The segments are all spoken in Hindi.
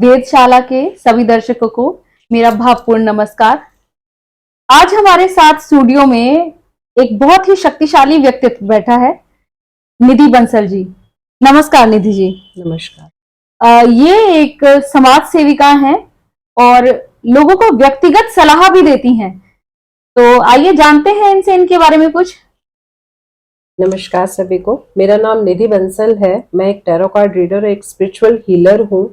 वेदशाला के सभी दर्शकों को मेरा भावपूर्ण नमस्कार। आज हमारे साथ स्टूडियो में एक बहुत ही शक्तिशाली व्यक्तित्व बैठा है, निधि बंसल जी। नमस्कार निधि जी। नमस्कार। ये एक समाज सेविका हैं और लोगों को व्यक्तिगत सलाह भी देती हैं। तो आइए जानते हैं इनसे इनके बारे में कुछ। नमस्कार सभी को, मेरा नाम निधि बंसल है। मैं एक टैरो कार्ड रीडर, एक स्पिरिचुअल हीलर हूँ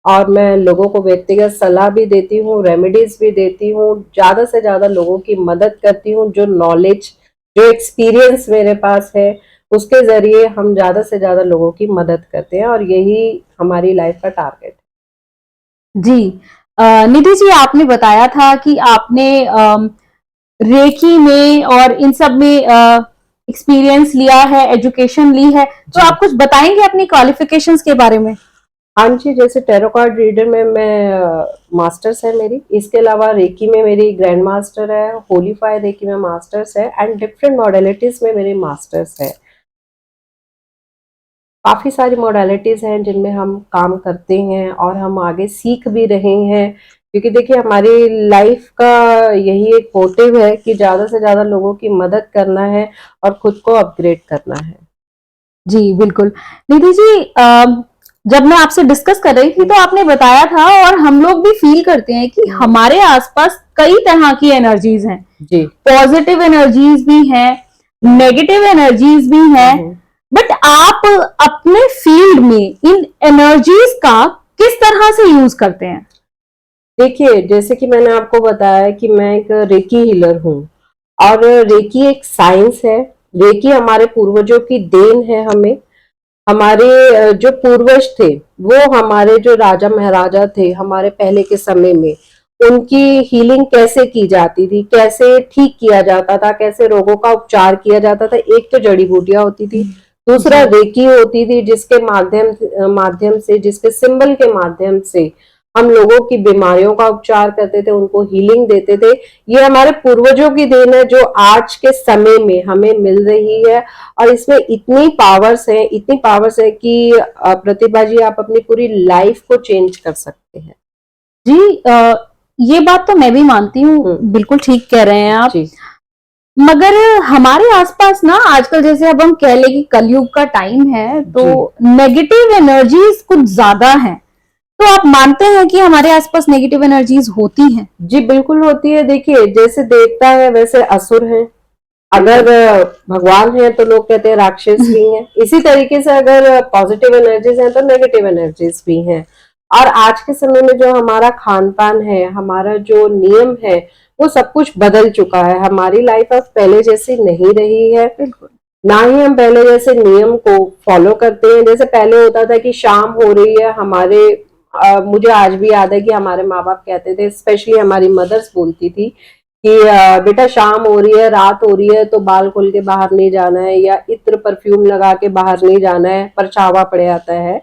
और मैं लोगों को व्यक्तिगत सलाह भी देती हूँ, रेमेडीज भी देती हूँ, ज्यादा से ज्यादा लोगों की मदद करती हूँ। जो नॉलेज, जो एक्सपीरियंस मेरे पास है, उसके जरिए हम ज्यादा से ज्यादा लोगों की मदद करते हैं और यही हमारी लाइफ का टारगेट है। जी निधि जी, आपने बताया था कि आपने रेकी में और इन सब में एक्सपीरियंस लिया है, एजुकेशन ली है, तो आप कुछ बताएंगे अपनी क्वालिफिकेशंस के बारे में? हाँ जी, जैसे टैरो कार्ड रीडर में मैं मास्टर्स है मेरी, इसके अलावा रेकी में मेरी ग्रैंड मास्टर है, होली फायर रेकी में मास्टर्स है एंड डिफरेंट मॉडलिटीज में मेरी मास्टर्स है। काफी सारी मॉडलिटीज हैं जिनमें हम काम करते हैं और हम आगे सीख भी रहे हैं, क्योंकि देखिए हमारी लाइफ का यही एक मोटिव है कि ज्यादा से ज्यादा लोगों की मदद करना है और खुद को अपग्रेड करना है। जी बिल्कुल। निधि जी, जब मैं आपसे डिस्कस कर रही थी तो आपने बताया था, और हम लोग भी फील करते हैं कि हमारे आसपास कई तरह की एनर्जीज हैं। जी, पॉजिटिव एनर्जीज भी हैं, नेगेटिव एनर्जीज भी हैं, बट आप अपने फील्ड में इन एनर्जीज का किस तरह से यूज करते हैं? देखिए जैसे कि मैंने आपको बताया कि मैं एक रेकी हीलर हूँ और रेकी एक साइंस है। रेकी हमारे पूर्वजों की देन है। हमारे जो पूर्वज थे, वो हमारे जो राजा महाराजा थे हमारे पहले के समय में, उनकी हीलिंग कैसे की जाती थी, कैसे ठीक किया जाता था, कैसे रोगों का उपचार किया जाता था। एक तो जड़ी बूटियां होती थी, दूसरा रेकी होती थी, जिसके माध्यम से, जिसके सिंबल के माध्यम से हम लोगों की बीमारियों का उपचार करते थे, उनको हीलिंग देते थे। ये हमारे पूर्वजों की देन है जो आज के समय में हमें मिल रही है और इसमें इतनी पावर्स है कि प्रतिभा जी, आप अपनी पूरी लाइफ को चेंज कर सकते हैं। जी ये बात तो मैं भी मानती हूँ, बिल्कुल ठीक कह रहे हैं आप जी। मगर हमारे आसपास ना आजकल, जैसे अब हम कह ले कि कलयुग का टाइम है, तो नेगेटिव एनर्जीज कुछ ज्यादा हैं। तो आप मानते हैं कि हमारे आसपास नेगेटिव एनर्जीज होती हैं? जी बिल्कुल होती है। देखिए जैसे देवता है वैसे असुर हैं, अगर भगवान है तो लोग कहते हैं राक्षस भी हैं। इसी तरीके से अगर पॉजिटिव एनर्जीज हैं तो नेगेटिव एनर्जीज भी हैं। और आज के समय में जो हमारा खान पान है, हमारा जो नियम है, वो सब कुछ बदल चुका है। हमारी लाइफ अब पहले जैसी नहीं रही है, ना ही हम पहले जैसे नियम को फॉलो करते हैं। जैसे पहले होता था कि शाम हो रही है, मुझे आज भी याद है कि हमारे माँ बाप कहते थे, स्पेशली हमारी मदर्स बोलती थी कि बेटा शाम हो रही है, रात हो रही है, तो बाल खोल के बाहर नहीं जाना है या इत्र परफ्यूम लगा के बाहर नहीं जाना है, परछावा पड़ जाता है।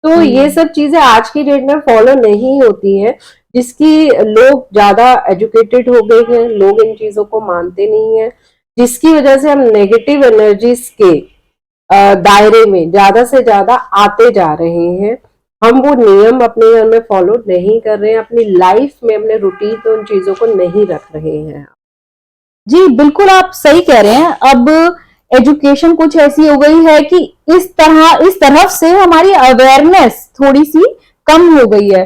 तो ये सब चीजें आज की डेट में फॉलो नहीं होती हैं, जिसकी लोग ज्यादा एजुकेटेड हो गए हैं, लोग इन चीजों को मानते नहीं है, जिसकी वजह से हम नेगेटिव एनर्जीज के दायरे में ज्यादा से ज्यादा आते जा रहे हैं। हम वो नियम अपने घर में फॉलो नहीं कर रहे हैं, अपनी लाइफ में, अपने रूटीन में उन चीजों को नहीं रख रहे हैं। जी बिल्कुल, आप सही कह रहे हैं। अब एजुकेशन कुछ ऐसी हो गई है कि इस तरफ से हमारी अवेयरनेस थोड़ी सी कम हो गई है।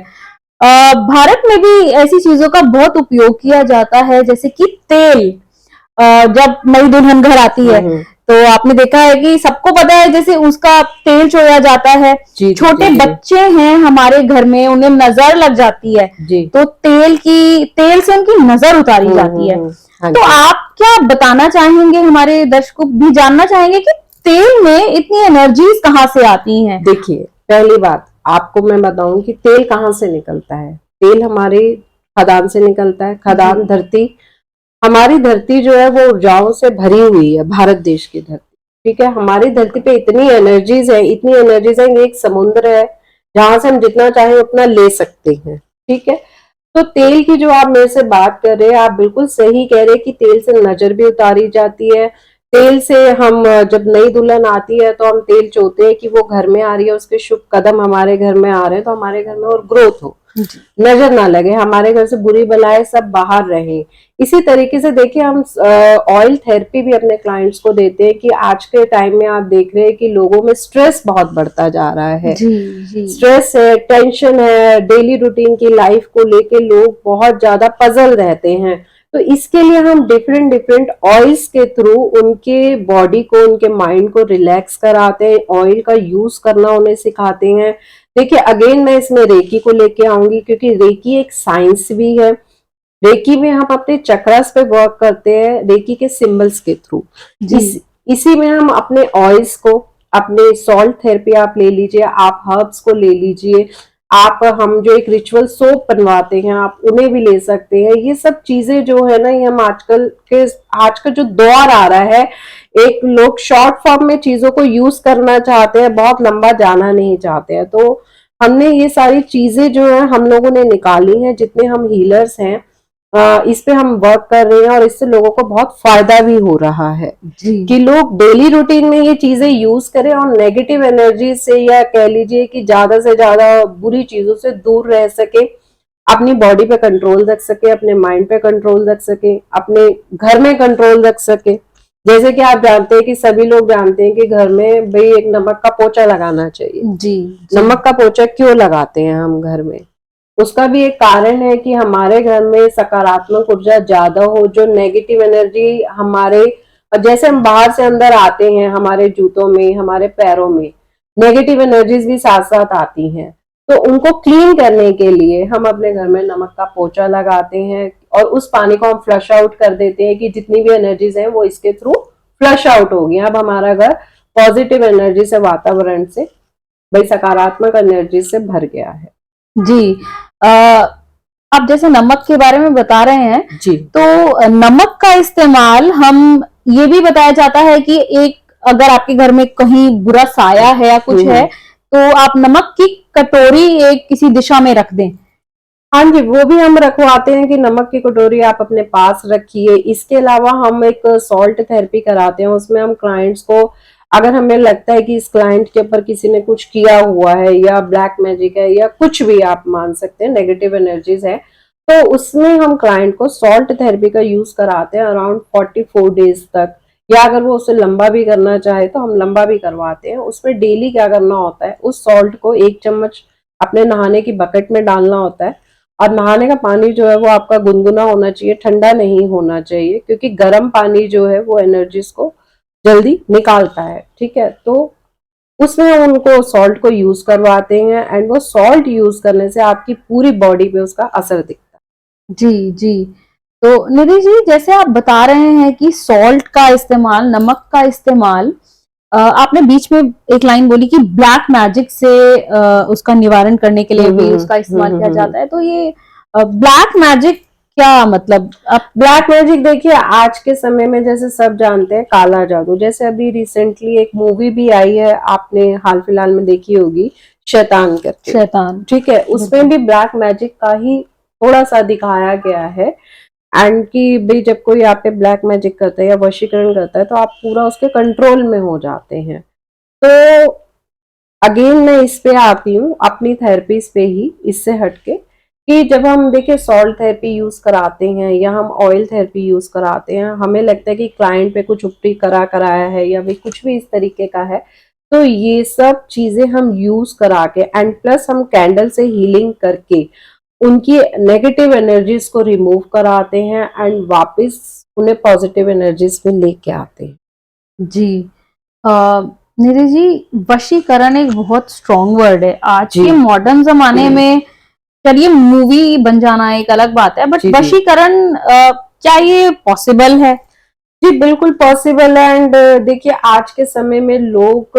भारत में भी ऐसी चीजों का बहुत उपयोग किया जाता है, जैसे कि तेल। जब नई दुल्हन घर आती है तो आपने देखा है कि सबको पता है, जैसे उसका तेल चोया जाता है। छोटे बच्चे हैं हमारे घर में, उन्हें नजर लग जाती है, तो तेल से उनकी नजर उतारी जाती है। तो आप क्या बताना चाहेंगे, हमारे दर्शकों भी जानना चाहेंगे कि तेल में इतनी एनर्जीज कहाँ से आती हैं? देखिए, पहली बात आपको मैं बताऊं कि तेल कहाँ से निकलता है। तेल हमारे खदान से निकलता है। खदान धरती, हमारी धरती जो है वो ऊर्जाओं से भरी हुई है, भारत देश की धरती। ठीक है, हमारी धरती पे इतनी एनर्जीज है, एक समुद्र है जहां से हम जितना चाहे उतना ले सकते हैं। ठीक है, तो तेल की जो आप मेरे से बात कर रहे हैं, आप बिल्कुल सही कह रहे हैं कि तेल से नजर भी उतारी जाती है, तेल से हम जब नई दुल्हन आती है तो हम तेल चोते हैं कि वो घर में आ रही है, उसके शुभ कदम हमारे घर में आ रहे हैं, तो हमारे घर में और ग्रोथ हो, नजर ना लगे, हमारे घर से बुरी बलाएं सब बाहर रहे। इसी तरीके से देखिए हम ऑयल थेरेपी भी अपने क्लाइंट्स को देते हैं कि आज के टाइम में आप देख रहे हैं कि लोगों में स्ट्रेस बहुत बढ़ता जा रहा है। जी स्ट्रेस है, टेंशन है, डेली रूटीन की लाइफ को लेके लोग बहुत ज्यादा पजल रहते हैं। तो इसके लिए हम डिफरेंट डिफरेंट ऑयल्स के थ्रू उनके बॉडी को, उनके माइंड को रिलैक्स कराते हैं, ऑयल का यूज करना उन्हें सिखाते हैं। देखिए अगेन मैं इसमें रेकी को लेके आऊंगी, क्योंकि रेकी एक साइंस भी है। रेकी में हम अपने चक्रास पे वर्क करते हैं रेकी के सिंबल्स के थ्रू। इसी में हम अपने ऑयल्स को, अपने सॉल्ट थेरेपी आप ले लीजिए, आप हर्ब्स को ले लीजिए, आप हम जो एक रिचुअल सोप बनवाते हैं आप उन्हें भी ले सकते हैं। ये सब चीजें जो है ना, ये हम आज का जो दौर आ रहा है, एक लोग शॉर्ट फॉर्म में चीजों को यूज करना चाहते हैं, बहुत लंबा जाना नहीं चाहते हैं। तो हमने ये सारी चीजें जो है हम लोगों ने निकाली हैं, जितने हम हीलर्स हैं इस पे हम वर्क कर रहे हैं, और इससे लोगों को बहुत फायदा भी हो रहा है कि लोग डेली रूटीन में ये चीजें यूज करें और नेगेटिव एनर्जी से, या कह लीजिए कि ज्यादा से ज्यादा बुरी चीजों से दूर रह सके, अपनी बॉडी पे कंट्रोल रख सके, अपने माइंड पे कंट्रोल रख सके, अपने घर में कंट्रोल रख सके। जैसे कि आप जानते हैं कि सभी लोग जानते हैं कि घर में भाई एक नमक का पोछा लगाना चाहिए। जी। नमक का पोछा क्यों लगाते हैं हम घर में? उसका भी एक कारण है कि हमारे घर में सकारात्मक ऊर्जा ज्यादा हो, जो नेगेटिव एनर्जी हमारे, जैसे हम बाहर से अंदर आते हैं, हमारे जूतों में, हमारे पैरों में नेगेटिव एनर्जीज भी साथ साथ आती हैं, तो उनको क्लीन करने के लिए हम अपने घर में नमक का पोछा लगाते हैं, और उस पानी को हम फ्लश आउट कर देते हैं कि जितनी भी एनर्जीज हैं वो इसके थ्रू फ्लश आउट हो गई। अब हमारा घर पॉजिटिव एनर्जी से, वातावरण से, भाई सकारात्मक एनर्जी से भर गया है। जी। आप जैसे नमक के बारे में बता रहे हैं जी, तो नमक का इस्तेमाल, हम ये भी बताया जाता है कि एक अगर आपके घर में कहीं बुरा साया है या कुछ है, तो आप नमक की कटोरी एक किसी दिशा में रख दें। हाँ जी, वो भी हम रखवाते हैं कि नमक की कटोरी आप अपने पास रखिए। इसके अलावा हम एक सॉल्ट थेरेपी कराते हैं, उसमें हम क्लाइंट्स को, अगर हमें लगता है कि इस क्लाइंट के ऊपर किसी ने कुछ किया हुआ है, या ब्लैक मैजिक है, या कुछ भी आप मान सकते हैं, नेगेटिव एनर्जीज है, तो उसमें हम क्लाइंट को सॉल्ट थेरेपी का यूज कराते हैं अराउंड 44 डेज तक, या अगर वो उसे लंबा भी करना चाहे तो हम लंबा भी करवाते हैं। उसमें डेली क्या करना होता है, उस सॉल्ट को 1 चम्मच अपने नहाने की बकेट में डालना होता है, और नहाने का पानी जो है वो आपका गुनगुना होना चाहिए, ठंडा नहीं होना चाहिए, क्योंकि गर्म पानी जो है वो एनर्जीज को जल्दी निकालता है। ठीक है, तो उसमें हम उनको सॉल्ट को यूज करवाते हैं, एंड वो सॉल्ट यूज करने से आपकी पूरी बॉडी पे उसका असर दिखता है। जी जी। तो निधि जी, जैसे आप बता रहे हैं कि सॉल्ट का इस्तेमाल, नमक का इस्तेमाल, आपने बीच में एक लाइन बोली कि ब्लैक मैजिक से उसका निवारण करने के लिए भी उसका इस्तेमाल किया जाता है। तो ये ब्लैक मैजिक क्या मतलब? आप ब्लैक मैजिक देखिए, आज के समय में जैसे सब जानते हैं काला जादू, जैसे अभी रिसेंटली एक मूवी भी आई है, आपने हाल फिलहाल में देखी होगी, शैतान करके। शैतान, ठीक है, उसमें भी ब्लैक मैजिक का ही थोड़ा सा दिखाया गया है, एंड कि भाई जब कोई आप पे ब्लैक मैजिक करता है या वशीकरण करता है तो आप पूरा उसके कंट्रोल में हो जाते हैं। तो अगेन मैं इस पे आती हूँ अपनी थेरेपीज पे ही, इससे हटके, कि जब हम देखिए सॉल्ट थेरेपी यूज कराते हैं या हम ऑयल थेरेपी यूज कराते हैं, हमें लगता है कि क्लाइंट पे कुछ उपटी कराया है या भी कुछ भी इस तरीके का है, तो ये सब चीजें हम यूज करा के, एंड प्लस हम कैंडल से हीलिंग करके उनकी नेगेटिव एनर्जीज को रिमूव कराते हैं, एंड वापस उन्हें पॉजिटिव एनर्जीज में लेके आते हैं। जी। निधि जी, वशीकरण एक बहुत स्ट्रॉन्ग वर्ड है आज के मॉडर्न जमाने में। चलिए, मूवी बन जाना एक अलग बात है, बट वशीकरण क्या ये पॉसिबल है? जी बिल्कुल पॉसिबल है। एंड देखिए आज के समय में लोग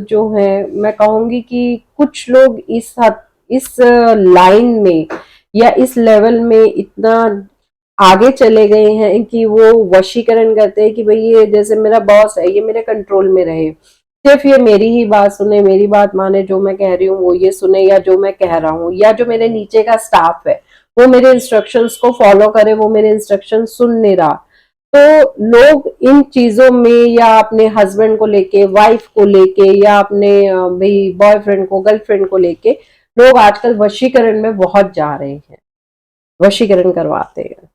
जो है, मैं कहूंगी कि कुछ लोग इस लाइन में या इस लेवल में इतना आगे चले गए हैं कि वो वशीकरण करते हैं कि भाई ये जैसे मेरा बॉस है, ये मेरे कंट्रोल में रहे, सिर्फ ये मेरी ही बात सुने, मेरी बात माने, जो मैं कह रही हूँ वो ये सुने, या जो मैं कह रहा हूँ, या जो मेरे नीचे का स्टाफ है वो मेरे इंस्ट्रक्शंस को फॉलो करे, वो मेरे इंस्ट्रक्शन सुन नहीं रहा। तो लोग इन चीजों में या अपने हस्बैंड को लेके, वाइफ को लेके, या अपने भाई बॉयफ्रेंड को, गर्लफ्रेंड को लेके लोग आजकल वशीकरण में बहुत जा रहे हैं, वशीकरण करवाते हैं।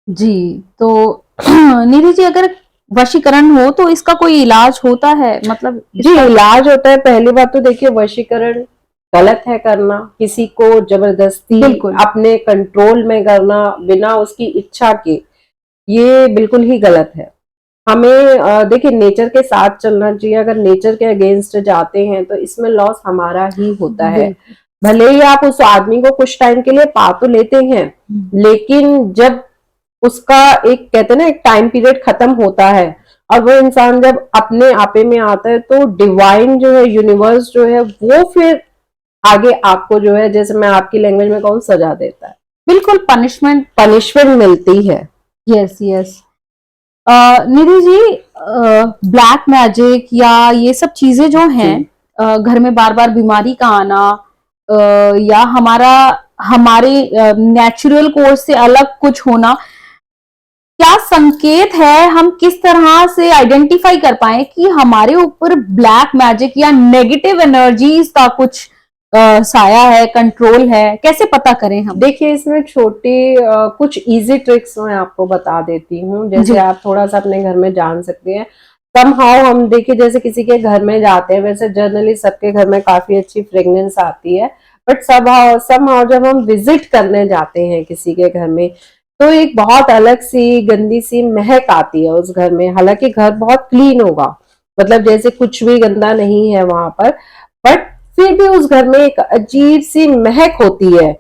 जी, तो निधि जी, अगर वशीकरण हो तो इसका कोई इलाज होता है, मतलब जी, इलाज होता है। पहली बात तो देखिए, वशीकरण गलत है करना, किसी को जबरदस्ती बिल्कुल। अपने कंट्रोल में करना बिना उसकी इच्छा के, ये बिल्कुल ही गलत है। हमें देखिए नेचर के साथ चलना चाहिए। अगर नेचर के अगेंस्ट जाते हैं तो इसमें लॉस हमारा ही होता है। बिल्कुल। भले ही आप उस आदमी को कुछ टाइम के लिए पा तो लेते हैं, लेकिन जब उसका एक कहते हैं ना एक टाइम पीरियड खत्म होता है और वो इंसान जब अपने आपे में आता है, तो डिवाइन जो है, यूनिवर्स जो है, वो फिर आगे आपको जो है, जैसे मैं आपकी लैंग्वेज में कहूँ, सजा देता है। बिल्कुल, पनिशमेंट मिलती है। Yes yes. Nidhi ji, black magic या ये सब चीजें जो हैं, घर में बार बार बीमारी का आना, या हमारे नेचुरल कोर्स से अलग कुछ होना, क्या संकेत है? हम किस तरह से आइडेंटिफाई कर पाए कि हमारे ऊपर ब्लैक मैजिक या नेगेटिव एनर्जीज का कुछ साया है, कंट्रोल है? कैसे पता करें हम? देखिए, इसमें छोटी कुछ इजी ट्रिक्स मैं आपको बता देती हूँ, जैसे आप थोड़ा सा अपने घर में जान सकते हैं। समहाउ हम देखिए, जैसे किसी के घर में जाते हैं, वैसे जनरली सबके घर में काफी अच्छी फ्रेग्रेंस आती है, बट समहाउ जब हम विजिट करने जाते हैं किसी के घर में, तो एक बहुत अलग सी गंदी सी महक आती है उस घर में। हालांकि घर बहुत क्लीन होगा, मतलब जैसे कुछ भी गंदा नहीं है वहां पर, बट फिर भी उस घर में एक अजीब सी महक होती है।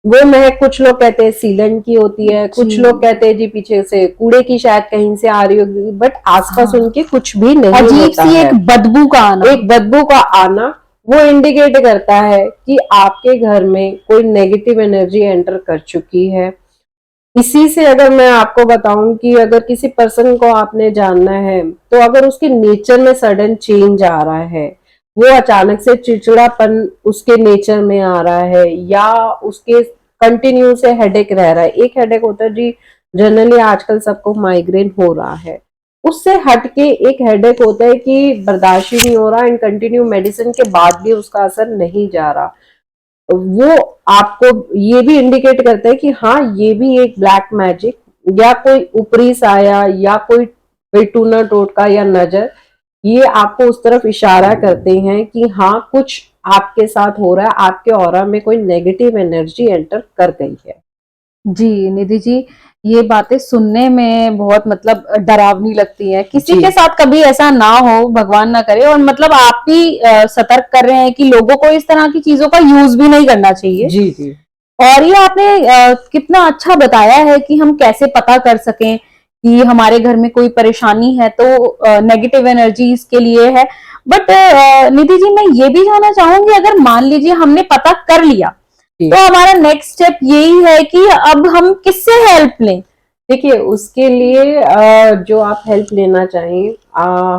वो महक कुछ लोग कहते हैं सीलन की होती है, कुछ लोग कहते हैं जी पीछे से कूड़े की शायद कहीं से आ रही होगी, बट आसपास उनके कुछ भी नहीं अजीब होता सी है। एक बदबू का आना, एक बदबू का आना, वो इंडिकेट करता है कि आपके घर में कोई नेगेटिव एनर्जी एंटर कर चुकी है। इसी से अगर मैं आपको बताऊं कि अगर किसी पर्सन को आपने जानना है, तो अगर उसके नेचर में सडन चेंज आ रहा है, वो अचानक से चिड़चिड़ापन उसके नेचर में आ रहा है, या उसके कंटिन्यू से हेडेक रह रहा है। एक हेडेक होता है जी, जनरली आजकल सबको माइग्रेन हो रहा है, उससे हटके एक हेडेक होता है कि बर्दाश्त ही नहीं हो रहा एंड कंटिन्यू मेडिसिन के बाद भी उसका असर नहीं जा रहा। वो आपको ये भी इंडिकेट करता है कि हाँ, ये भी एक ब्लैक मैजिक या कोई ऊपरी साया या कोई टूना टोटका या नजर, ये आपको उस तरफ इशारा करते हैं कि हाँ, कुछ आपके साथ हो रहा है, आपके ऑरा में कोई नेगेटिव एनर्जी एंटर कर गई है। जी निधि जी, ये बातें सुनने में बहुत मतलब डरावनी लगती है। किसी के साथ कभी ऐसा ना हो, भगवान ना करे, और मतलब आप भी सतर्क कर रहे हैं कि लोगों को इस तरह की चीजों का यूज भी नहीं करना चाहिए। जी जी। और ये आपने कितना अच्छा बताया है कि हम कैसे पता कर सकें कि हमारे घर में कोई परेशानी है, तो नेगेटिव एनर्जी इसके लिए है। बट निधि जी, मैं ये भी जानना चाहूंगी, अगर मान लीजिए हमने पता कर लिया, तो हमारा नेक्स्ट स्टेप यही है कि अब हम किससे हेल्प लें? देखिए, उसके लिए जो आप हेल्प लेना चाहें,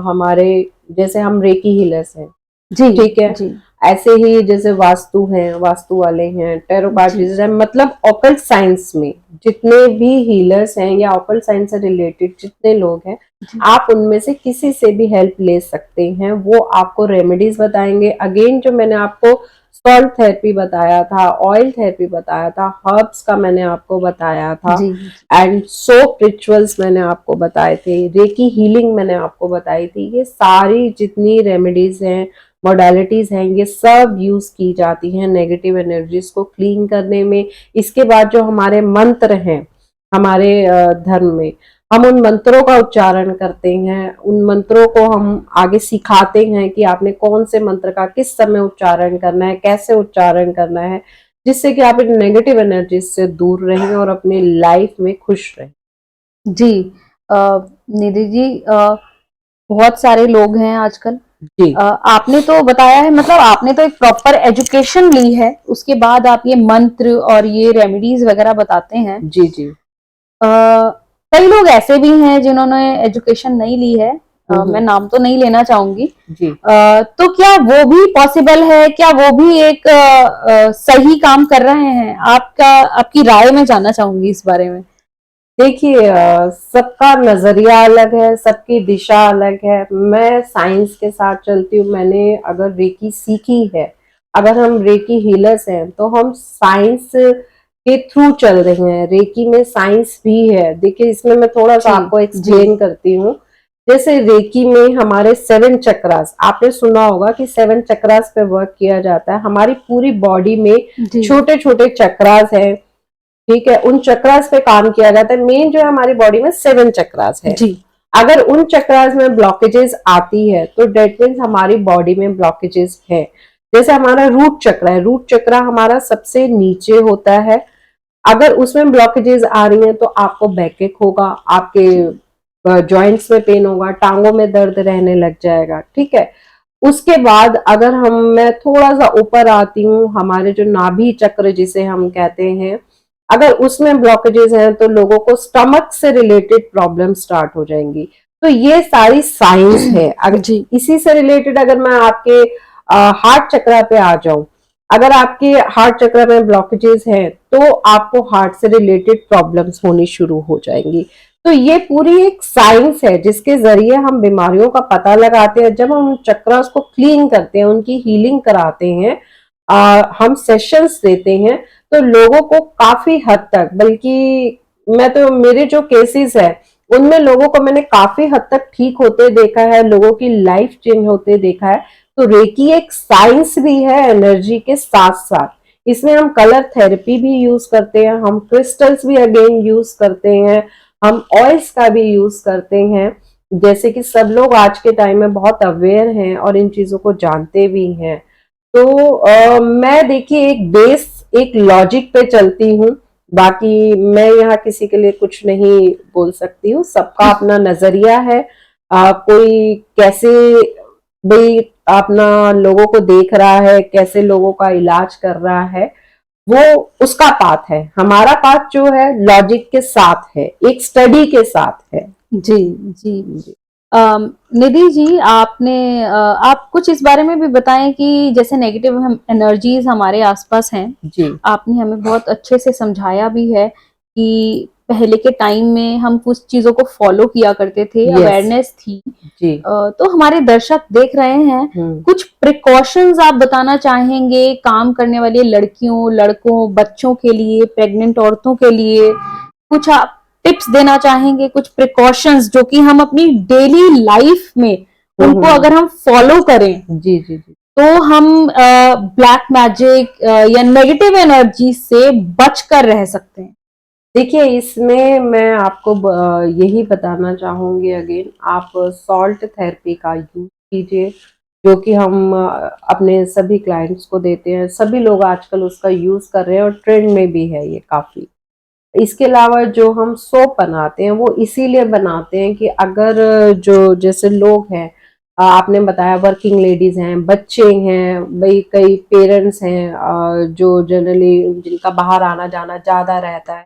हमारे जैसे हम रेकी हीलर्स हैं, जी ठीक है जी। ऐसे ही जैसे वास्तु हैं, वास्तु वाले हैं, टैरो कार्ड्स हैं, मतलब ऑकल्ट साइंस में जितने भी हीलर्स हैं या ऑकल्ट साइंस से रिलेटेड जितने लोग हैं, आप उनमें से किसी से भी हेल्प ले सकते हैं। वो आपको रेमेडीज बताएंगे। अगेन, जो मैंने आपको सॉल्ट थेरेपी बताया था, ऑयल थेरेपी बताया था, हर्ब्स का मैंने आपको बताया था, एंड सोप रिचुअल्स मैंने आपको बताए थे, रेकी हीलिंग मैंने आपको बताई थी, ये सारी जितनी रेमेडीज हैं, मॉडलिटीज हैं, ये सब यूज की जाती हैं नेगेटिव एनर्जीज को क्लीन करने में। इसके बाद जो हमारे मंत्र हैं हमारे धर्म में, हम उन मंत्रों का उच्चारण करते हैं, उन मंत्रों को हम आगे सिखाते हैं कि आपने कौन से मंत्र का किस समय उच्चारण करना है, कैसे उच्चारण करना है, जिससे कि आप इन नेगेटिव एनर्जीज से दूर रहें और अपनी लाइफ में खुश रहें। जी निधि जी, बहुत सारे लोग हैं आजकल। जी। आपने तो बताया है, मतलब आपने तो एक प्रॉपर एजुकेशन ली है, उसके बाद आप ये मंत्र और ये रेमेडीज वगैरह बताते हैं। जी जी। कई लोग ऐसे भी हैं जिन्होंने एजुकेशन नहीं ली है, मैं नाम तो नहीं लेना चाहूंगी जी। तो क्या वो भी पॉसिबल है? क्या वो भी एक सही काम कर रहे हैं? आपकी राय मैं जानना चाहूंगी इस बारे में। देखिए सबका नजरिया अलग है, सबकी दिशा अलग है। मैं साइंस के साथ चलती हूँ। मैंने अगर रेकी सीखी है, अगर हम रेकी हीलर्स हैं तो हम साइंस के थ्रू चल रहे हैं। रेकी में साइंस भी है। देखिए इसमें मैं थोड़ा सा जी आपको जी एक्सप्लेन करती हूँ। जैसे रेकी में हमारे 7 चक्रास, आपने सुना होगा कि 7 चक्रास पे वर्क किया जाता है। हमारी पूरी बॉडी में जी छोटे छोटे चक्रास हैं, ठीक है, उन चक्रास पे काम किया जाता है। मेन जो है हमारी बॉडी में 7 चक्रास है। जी अगर उन चक्रास में ब्लॉकेजेस आती है तो डेट मीन्स हमारी बॉडी में ब्लॉकेजेस है। जैसे हमारा रूट चक्र है, रूट चक्र हमारा सबसे नीचे होता है। अगर उसमें ब्लॉकेजेस आ रही हैं तो आपको बैकएक होगा, आपके जॉइंट्स में पेन होगा, टांगों में दर्द रहने लग जाएगा, ठीक है। उसके बाद अगर मैं थोड़ा सा ऊपर आती हूँ, हमारे जो नाभि चक्र जिसे हम कहते हैं, अगर उसमें ब्लॉकेजेस हैं तो लोगों को स्टमक से रिलेटेड प्रॉब्लम स्टार्ट हो जाएंगी। तो ये सारी साइंस है। अगर जी इसी से रिलेटेड अगर मैं आपके हार्ट चक्र पे आ जाऊं, अगर आपके हार्ट चक्र में ब्लॉकेजेस हैं तो आपको हार्ट से रिलेटेड प्रॉब्लम्स होनी शुरू हो जाएंगी। तो ये पूरी एक साइंस है जिसके जरिए हम बीमारियों का पता लगाते हैं। जब हम चक्रास को क्लीन करते हैं, उनकी हीलिंग कराते हैं, हम सेशंस देते हैं, तो लोगों को काफी हद तक, बल्कि मैं तो मेरे जो केसेस है उनमें लोगों को मैंने काफी हद तक ठीक होते देखा है, लोगों की लाइफ चेंज होते देखा है। तो रेकी एक साइंस भी है एनर्जी के साथ साथ। इसमें हम कलर थेरेपी भी यूज करते हैं, हम क्रिस्टल्स भी अगेन यूज करते हैं, हम ऑयल्स का भी यूज करते हैं। जैसे कि सब लोग आज के टाइम में बहुत अवेयर हैं और इन चीजों को जानते भी हैं। तो मैं देखिए एक बेस, एक लॉजिक पे चलती हूँ। बाकी मैं यहाँ किसी के लिए कुछ नहीं बोल सकती हूँ, सबका अपना नजरिया है। कोई कैसे भाई अपना लोगों को देख रहा है, कैसे लोगों का इलाज कर रहा है, वो उसका पाथ है। हमारा पाथ जो है लॉजिक के साथ है, एक स्टडी के साथ है। जी जी निधि जी, आप कुछ इस बारे में भी बताएं कि जैसे नेगेटिव एनर्जीज हमारे आसपास हैं। जी आपने हमें बहुत अच्छे से समझाया भी है कि पहले के टाइम में हम कुछ चीजों को फॉलो किया करते थे, यस अवेयरनेस थी। जी तो हमारे दर्शक देख रहे हैं, कुछ प्रिकॉशंस आप बताना चाहेंगे काम करने वाली लड़कियों, लड़कों, बच्चों के लिए, प्रेग्नेंट औरतों के लिए? कुछ आप टिप्स देना चाहेंगे, कुछ प्रिकॉशंस जो कि हम अपनी डेली लाइफ में उनको अगर हम फॉलो करें जी जी जी तो हम ब्लैक मैजिक या नेगेटिव एनर्जी से बचकर रह सकते हैं? देखिए इसमें मैं आपको यही बताना चाहूंगी, अगेन आप सॉल्ट थेरेपी का यूज कीजिए, जो कि हम अपने सभी क्लाइंट्स को देते हैं। सभी लोग आजकल उसका यूज कर रहे हैं और ट्रेंड में भी है ये काफी। इसके अलावा जो हम सोप बनाते हैं वो इसीलिए बनाते हैं कि अगर जो जैसे लोग हैं, आपने बताया वर्किंग लेडीज हैं, बच्चे हैं, भाई कई पेरेंट्स हैं जो जनरली जिनका बाहर आना जाना ज्यादा रहता है,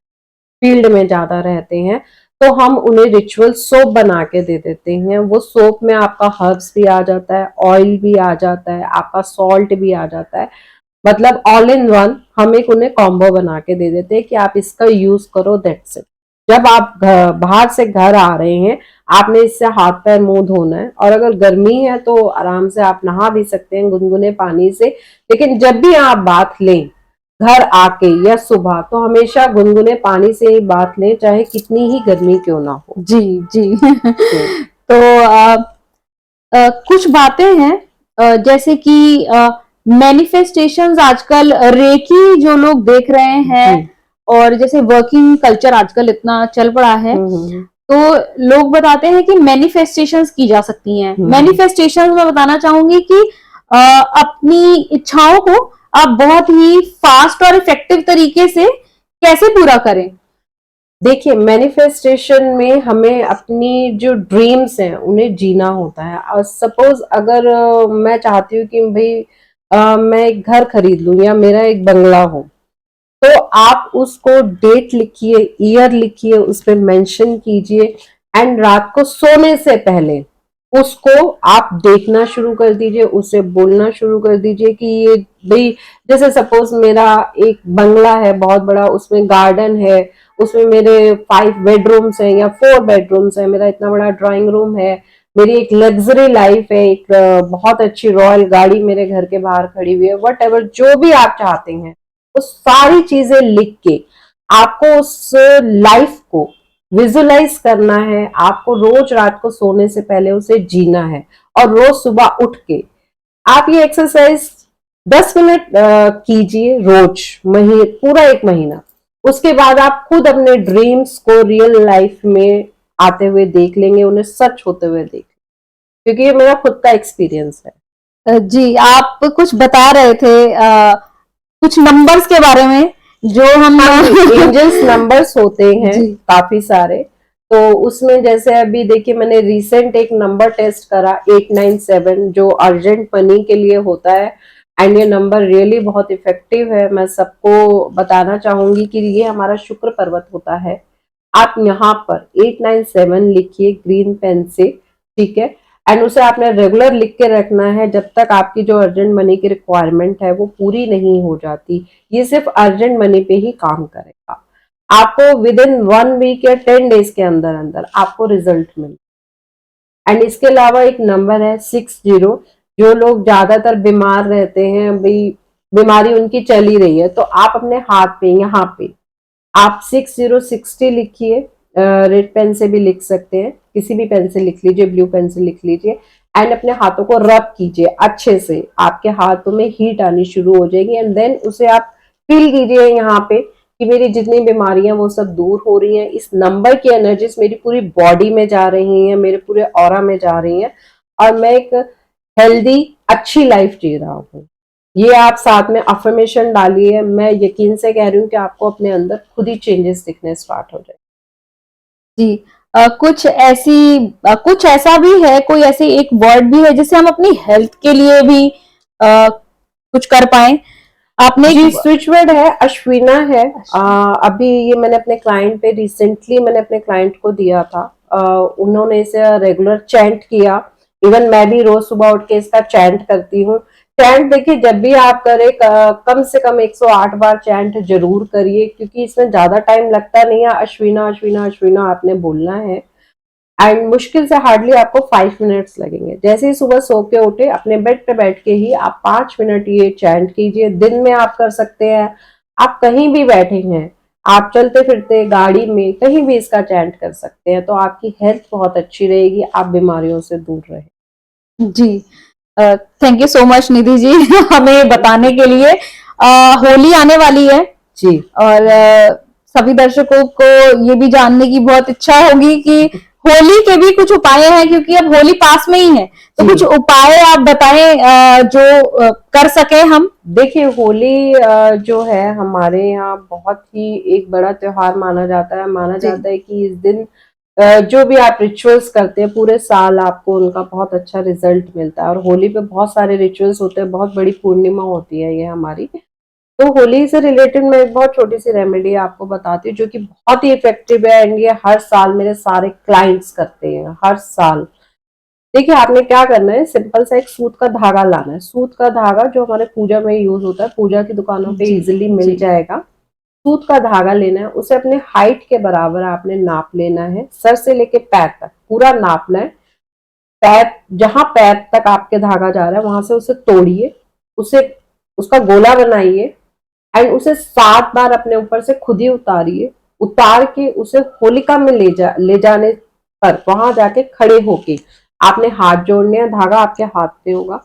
फील्ड में ज्यादा रहते हैं, तो हम उन्हें रिचुअल सोप बना के दे देते हैं। वो सोप में आपका हर्ब्स भी आ जाता है, ऑयल भी आ जाता है, आपका सॉल्ट भी आ जाता है, मतलब ऑल इन वन। हम एक उन्हें कॉम्बो बना के दे देते हैं कि आप इसका यूज करो, दैट्स इट। जब आप बाहर से घर आ रहे हैं, आपने इससे हाथ पैर मुंह धोना है, और अगर गर्मी है तो आराम से आप नहा भी सकते हैं गुनगुने पानी से। लेकिन जब भी आप बाथ लें घर आके या सुबह, तो हमेशा गुनगुने पानी से ही बात लें, चाहे कितनी ही गर्मी क्यों ना हो। जी जी तो कुछ बातें हैं जैसे कि मैनिफेस्टेशंस आजकल रेकी जो लोग देख रहे हैं, और जैसे वर्किंग कल्चर आजकल इतना चल पड़ा है, तो लोग बताते हैं कि मैनिफेस्टेशंस की जा सकती हैं। मैनिफेस्टेशंस में बताना चाहूंगी कि अपनी इच्छाओं को आप बहुत ही फास्ट और इफेक्टिव तरीके से कैसे पूरा करें? देखिए मैनिफेस्टेशन में हमें अपनी जो ड्रीम्स हैं उन्हें जीना होता है। और सपोज अगर मैं चाहती हूँ कि भाई मैं एक घर खरीद लूं या मेरा एक बंगला हो, तो आप उसको डेट लिखिए, ईयर लिखिए, उस पर मेंशन कीजिए, एंड रात को सोने से पहले उसको आप देखना शुरू कर दीजिए, उसे बोलना शुरू कर दीजिए कि ये भाई, जैसे सपोज मेरा एक बंगला है बहुत बड़ा, उसमें गार्डन है, उसमें मेरे 5 बेडरूम्स हैं या 4 बेडरूम्स हैं, मेरा इतना बड़ा ड्राइंग रूम है, मेरी एक लग्जरी लाइफ है, एक बहुत अच्छी रॉयल गाड़ी मेरे घर के बाहर खड़ी हुई है, वट एवर जो भी आप चाहते हैं वो सारी चीजें लिख के आपको उस लाइफ को विजुलाइज करना है। आपको रोज रात को सोने से पहले उसे जीना है और रोज सुबह उठ के आप ये एक्सरसाइज 10 मिनट कीजिए रोज, पूरा 1 महीना। उसके बाद आप खुद अपने ड्रीम्स को रियल लाइफ में आते हुए देख लेंगे, उन्हें सच होते हुए देख, क्योंकि ये मेरा खुद का एक्सपीरियंस है। जी, आप कुछ बता रहे थे कुछ नंबर्स के बारे में जो हम एंजल्स नंबर्स होते हैं जी। काफी सारे, तो उसमें जैसे अभी देखिए मैंने रिसेंट एक नंबर टेस्ट करा 897 जो अर्जेंट मनी के लिए होता है, एंड ये नंबर रियली बहुत इफेक्टिव है। मैं सबको बताना चाहूंगी कि ये हमारा शुक्र पर्वत होता है। आप यहाँ पर 897 लिखिए ग्रीन पेन से, ठीक है, एंड उसे आपने रेगुलर लिख के रखना है जब तक आपकी जो अर्जेंट मनी की रिक्वायरमेंट है वो पूरी नहीं हो जाती। ये सिर्फ अर्जेंट मनी पे ही काम करेगा। आपको विद इन 1 वीक या 10 डेज के अंदर अंदर आपको रिजल्ट मिले। एंड इसके अलावा एक नंबर है 60, जो लोग ज्यादातर बीमार रहते हैं, भाई बीमारी उनकी चल ही रही है, तो आप अपने हाथ पे यहाँ पे आप 6060 लिखिए, रेड पेन से भी लिख सकते हैं, किसी भी पेन से लिख लीजिए, ब्लू पेन से लिख लीजिए, एंड अपने हाथों को रब कीजिए अच्छे से, आपके हाथों में हीट आनी शुरू हो जाएगी, एंड देन उसे आप फील कीजिए यहाँ पे कि मेरी जितनी बीमारियां वो सब दूर हो रही हैं। इस नंबर की एनर्जीज मेरी पूरी बॉडी में जा रही हैं, मेरे पूरे ऑरा में जा रही हैं, और मैं एक हेल्दी अच्छी लाइफ जी रहा हूँ। ये आप साथ में अफर्मेशन डालिए, मैं यकीन से कह रही हूँ कि आपको अपने अंदर खुद ही चेंजेस दिखने स्टार्ट हो जाए। जी, कुछ ऐसा भी है, कोई ऐसी एक वर्ड भी है जिससे हम अपनी हेल्थ के लिए भी कुछ कर पाए? आपने जी, स्विच वर्ड है अश्विना है। अभी ये मैंने अपने क्लाइंट पे रिसेंटली मैंने अपने क्लाइंट को दिया था, उन्होंने इसे रेगुलर चैंट किया। इवन मैं भी रोज सुबह उठ के इसका चैंट करती हूँ। चैंट देखिए जब भी आप करें कम से कम 108 बार चैंट जरूर करिए, क्योंकि इसमें ज्यादा टाइम लगता नहीं है। अश्विना अश्विना अश्विना आपने बोलना है, एंड मुश्किल से हार्डली आपको 5 मिनट्स लगेंगे। जैसे ही सुबह सो के उठे अपने बेड पे बैठ के ही आप 5 मिनट ये चैंट कीजिए। दिन में आप कर सकते हैं, आप कहीं भी बैठे हैं, आप चलते फिरते गाड़ी में कहीं भी इसका चैंट कर सकते हैं, तो आपकी हेल्थ बहुत अच्छी रहेगी, आप बीमारियों से दूर रहे। जी, thank you so much Nidhi ji हमें बताने के लिए। होली आने वाली है जी, और सभी दर्शकों को ये भी जानने की बहुत इच्छा होगी कि होली के भी कुछ उपाय हैं, क्योंकि अब होली पास में ही है, तो कुछ उपाय आप बताएं जो कर सके हम। देखिए होली जो है हमारे यहाँ बहुत ही एक बड़ा त्योहार माना जाता है। माना जाता है कि इस दिन जो भी आप रिचुअल्स करते हैं पूरे साल आपको उनका बहुत अच्छा रिजल्ट मिलता है, और होली पे बहुत सारे रिचुअल्स होते हैं, बहुत बड़ी पूर्णिमा होती है ये हमारी। तो होली से रिलेटेड मैं एक बहुत छोटी सी रेमेडी आपको बताती हूँ जो कि बहुत ही इफेक्टिव है, एंड ये हर साल मेरे सारे क्लाइंट्स करते हैं हर साल। देखिए आपने क्या करना है, सिंपल सा एक सूत का धागा लाना है। सूत का धागा जो हमारे पूजा में यूज होता है, पूजा की दुकानों पे इजीली मिल जाएगा। सूत का धागा लेना है, उसे अपने हाइट के बराबर आपने नाप लेना है, सर से लेके पैर तक पूरा नापना है। पैर जहां पैर तक आपके धागा जा रहा है वहां से उसे तोड़िए, उसे उसका गोला बनाइए, एंड उसे 7 बार अपने ऊपर से खुद ही उतारिए। उतार के उसे होलिका में ले जाने पर वहां जाके खड़े होके आपने हाथ जोड़ने हैं, धागा आपके हाथ पे होगा।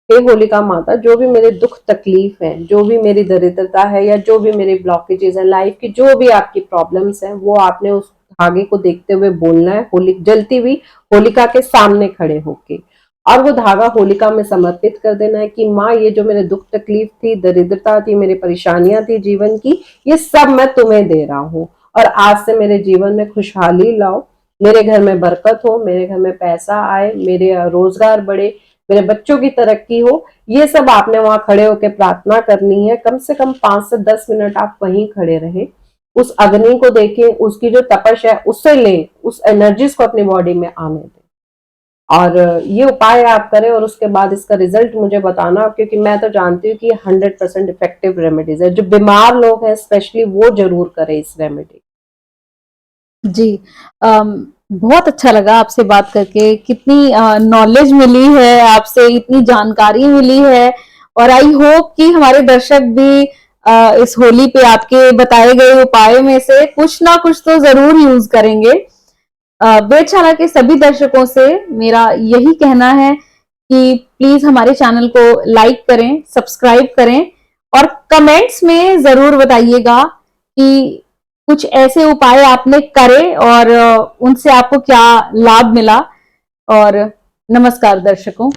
हे होलिका माता, जो भी मेरे दुख तकलीफ है, जो भी मेरी दरिद्रता है, या जो भी मेरी ब्लॉकेजेस है लाइफ की, जो भी आपकी प्रॉब्लम्स है, वो आपने उस धागे को देखते हुए बोलना है, होली जलती हुई होलिका के सामने खड़े होके, और वो धागा होलिका में समर्पित कर देना है कि माँ ये जो मेरे दुख तकलीफ थी, दरिद्रता थी, मेरी परेशानियां थी जीवन की, ये सब मैं तुम्हें दे रहा हूँ, और आज से मेरे जीवन में खुशहाली लाओ, मेरे घर में बरकत हो, मेरे घर में पैसा आए, मेरे रोजगार बढ़े, मेरे बच्चों की तरक्की हो। ये सब आपने वहां खड़े होकर प्रार्थना करनी है। कम से कम 5 से 10 मिनट आप वहीं खड़े रहें, उस अग्नि को देखें, उसकी जो तपश है उससे लें, उस एनर्जीज को अपनी बॉडी में आने दें, और ये उपाय आप करें, और उसके बाद इसका रिजल्ट मुझे बताना, क्योंकि मैं तो जानती हूँ कि 100% इफेक्टिव रेमेडीज है। जो बीमार लोग हैं स्पेशली वो जरूर करें इस रेमेडी। जी। बहुत अच्छा लगा आपसे बात करके, कितनी नॉलेज मिली है आपसे, इतनी जानकारी मिली है, और आई होप कि हमारे दर्शक भी इस होली पे आपके बताए गए उपाय में से कुछ ना कुछ तो जरूर यूज करेंगे। वेधशाला के सभी दर्शकों से मेरा यही कहना है कि प्लीज हमारे चैनल को लाइक करें, सब्सक्राइब करें, और कमेंट्स में जरूर बताइएगा कि कुछ ऐसे उपाय आपने करे और उनसे आपको क्या लाभ मिला। और नमस्कार दर्शकों।